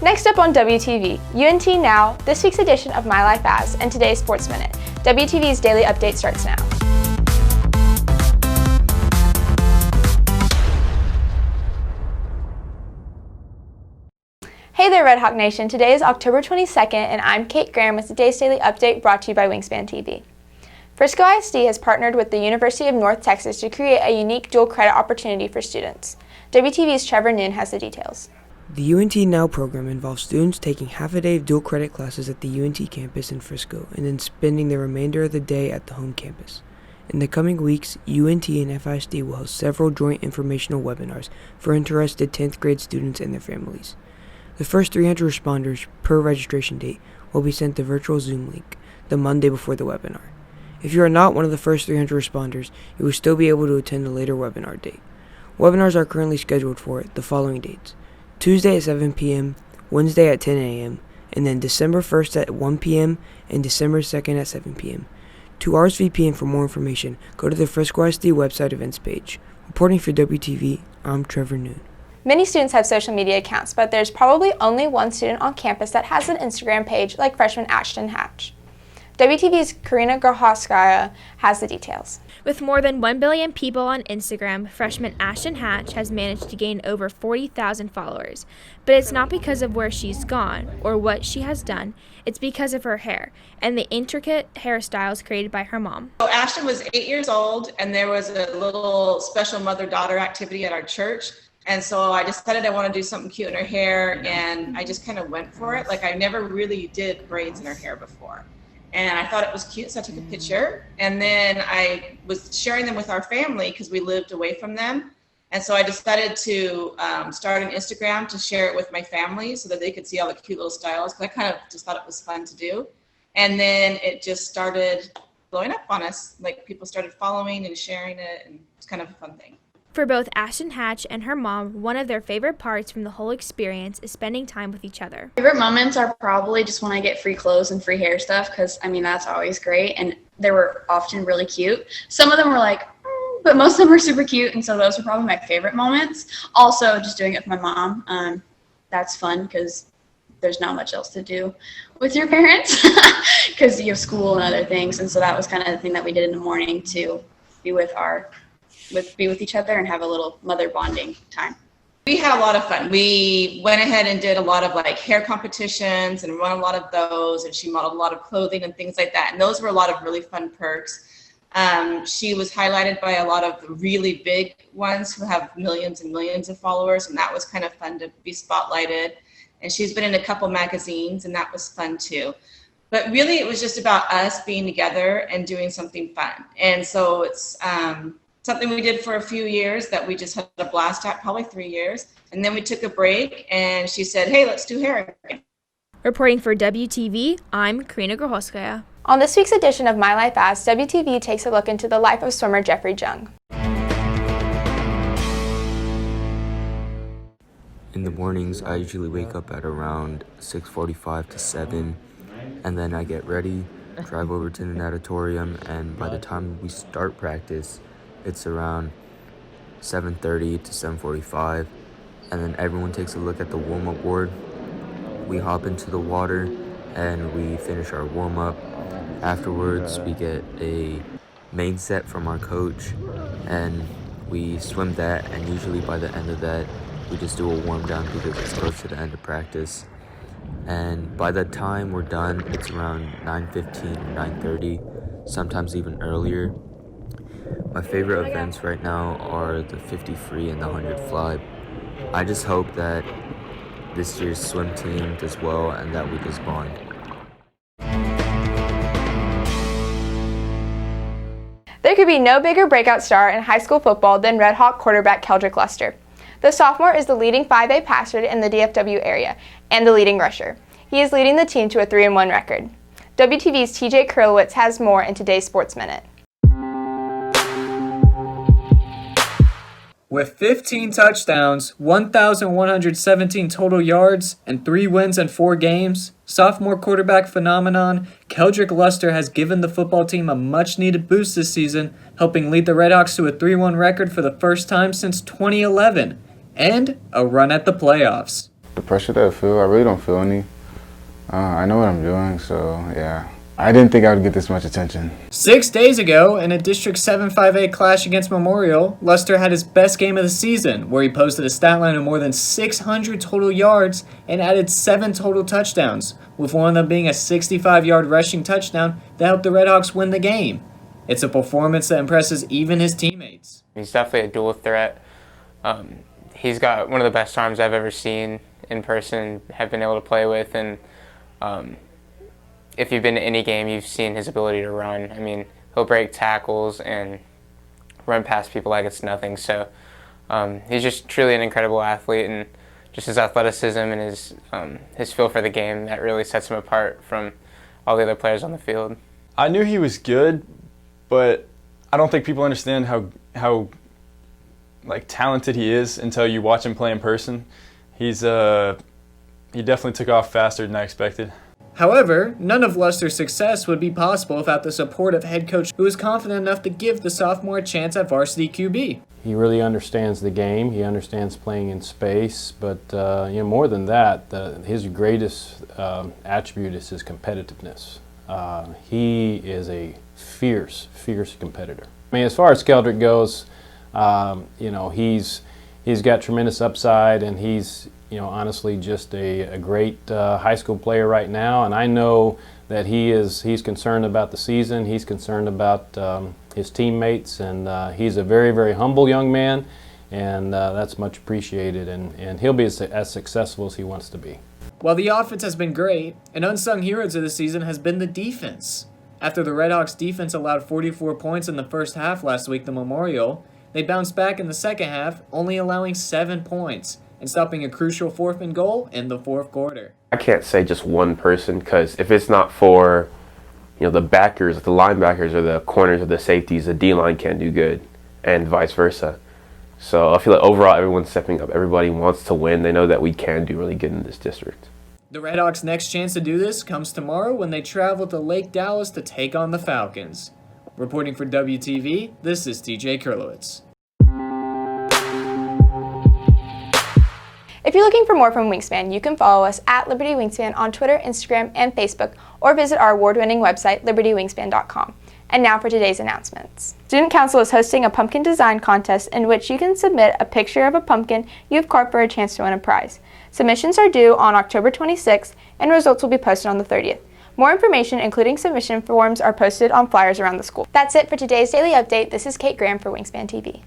Next up on WTV, UNT Now, this week's edition of My Life As, and today's Sports Minute. WTV's daily update starts now. Hey there, Red Hawk Nation. Today is October 22nd, and I'm Kate Graham with today's daily update brought to you by Wingspan TV. Frisco ISD has partnered with the University of North Texas to create a unique dual credit opportunity for students. WTV's Trevor Noon has the details. The UNT Now program involves students taking half a day of dual credit classes at the UNT campus in Frisco and then spending the remainder of the day at the home campus. In the coming weeks, UNT and FISD will host several joint informational webinars for interested 10th grade students and their families. The first 300 responders per registration date will be sent the virtual Zoom link the Monday before the webinar. If you are not one of the first 300 responders, you will still be able to attend a later webinar date. Webinars are currently scheduled for the following dates: Tuesday at 7 p.m., Wednesday at 10 a.m., and then December 1st at 1 p.m. and December 2nd at 7 p.m. To RSVP and for more information, go to the Frisco ISD website events page. Reporting for WTV, I'm Trevor Noon. Many students have social media accounts, but there's probably only one student on campus that has an Instagram page like freshman Ashton Hatch. WTV's Karina Grohoskaya has the details. With more than 1 billion people on Instagram, freshman Ashton Hatch has managed to gain over 40,000 followers. But it's not because of where she's gone or what she has done. It's because of her hair and the intricate hairstyles created by her mom. So Ashton was 8 years old, and there was a little special mother-daughter activity at our church. And so I decided I want to do something cute in her hair, and I just kind of went for it. Like, I never really did braids in her hair before. And I thought it was cute, so I took a picture. And then I was sharing them with our family because we lived away from them. And so I decided to start an Instagram to share it with my family so that they could see all the cute little styles. Because I kind of just thought it was fun to do. And then it just started blowing up on us. Like, people started following and sharing it, and it's kind of a fun thing. For both Ashton Hatch and her mom, one of their favorite parts from the whole experience is spending time with each other. Favorite moments are probably just when I get free clothes and free hair stuff, because, that's always great, and they were often really cute. Some of them were like, but most of them were super cute, and so those were probably my favorite moments. Also, just doing it with my mom. That's fun, because there's not much else to do with your parents, because you have school and other things, and so that was kind of the thing that we did in the morning to be with each other and have a little mother bonding time. We had a lot of fun. We went ahead and did a lot of hair competitions and run a lot of those, and she modeled a lot of clothing and things like that. And those were a lot of really fun perks. She was highlighted by a lot of the really big ones who have millions and millions of followers, and that was kind of fun to be spotlighted. And she's been in a couple magazines, and that was fun too. But really, it was just about us being together and doing something fun. And so it's something we did for a few years that we just had a blast at, probably 3 years. And then we took a break, and she said, hey, let's do hair again. Reporting for WTV, I'm Karina Grohoskaya. On this week's edition of My Life As, WTV takes a look into the life of swimmer Jeffrey Jung. In the mornings, I usually wake up at around 6:45 to 7, and then I get ready, drive over to the natatorium, and by the time we start practice, it's around 7:30 to 7:45, and then everyone takes a look at the warm-up board. We hop into the water, and we finish our warm-up. Afterwards, we get a main set from our coach, and we swim that, and usually by the end of that, we just do a warm-down because it's close to the end of practice. And by the time we're done, it's around 9:15 or 9:30, sometimes even earlier. My favorite events right now are the 50 free and the 100 fly. I just hope that this year's swim team does well and that we just bond. There could be no bigger breakout star in high school football than Red Hawk quarterback Keldrick Luster. The sophomore is the leading 5A passer in the DFW area and the leading rusher. He is leading the team to a 3-1 record. WTV's TJ Kurlowitz has more in today's Sports Minute. With 15 touchdowns, 1,117 total yards, and 3 wins in 4 games, sophomore quarterback phenomenon Keldrick Luster has given the football team a much-needed boost this season, helping lead the Redhawks to a 3-1 record for the first time since 2011, and a run at the playoffs. The pressure that I feel, I really don't feel any. I know what I'm doing, so yeah. I didn't think I would get this much attention. 6 days ago, in a District 7 5A clash against Memorial, Luster had his best game of the season, where he posted a stat line of more than 600 total yards and added 7 total touchdowns, with one of them being a 65-yard rushing touchdown that helped the Redhawks win the game. It's a performance that impresses even his teammates. He's definitely a dual threat. He's got one of the best arms I've ever seen in person, have been able to play with, and if you've been to any game, you've seen his ability to run. I mean, he'll break tackles and run past people like it's nothing. So he's just truly an incredible athlete, and just his athleticism and his feel for the game that really sets him apart from all the other players on the field. I knew he was good, but I don't think people understand how like talented he is until you watch him play in person. He definitely took off faster than I expected. However, none of Luster's success would be possible without the support of head coach who is confident enough to give the sophomore a chance at varsity QB. He really understands the game. He understands playing in space, but more than that, his greatest attribute is his competitiveness. He is a fierce competitor. I mean, as far as Keldrick goes, he's got tremendous upside, and he's honestly just a great high school player right now. And I know that he's concerned about the season. He's concerned about his teammates, and he's a very, very humble young man, and that's much appreciated. And he'll be as successful as he wants to be. While the offense has been great, an unsung hero of the season has been the defense. After the Redhawks defense allowed 44 points in the first half last week to Memorial, they bounced back in the second half, only allowing 7 points and stopping a crucial fourth and goal in the fourth quarter. I can't say just one person, because if it's not for the backers, the linebackers, or the corners, or the safeties, the D-line can't do good, and vice versa. So I feel like overall everyone's stepping up. Everybody wants to win. They know that we can do really good in this district. The Redhawks' next chance to do this comes tomorrow when they travel to Lake Dallas to take on the Falcons. Reporting for WTV, this is TJ Kurlowitz. If you're looking for more from Wingspan, you can follow us at Liberty Wingspan on Twitter, Instagram, and Facebook, or visit our award-winning website, libertywingspan.com. And now for today's announcements. Student Council is hosting a pumpkin design contest in which you can submit a picture of a pumpkin you've carved for a chance to win a prize. Submissions are due on October 26th, and results will be posted on the 30th. More information, including submission forms, are posted on flyers around the school. That's it for today's Daily Update. This is Kate Graham for Wingspan TV.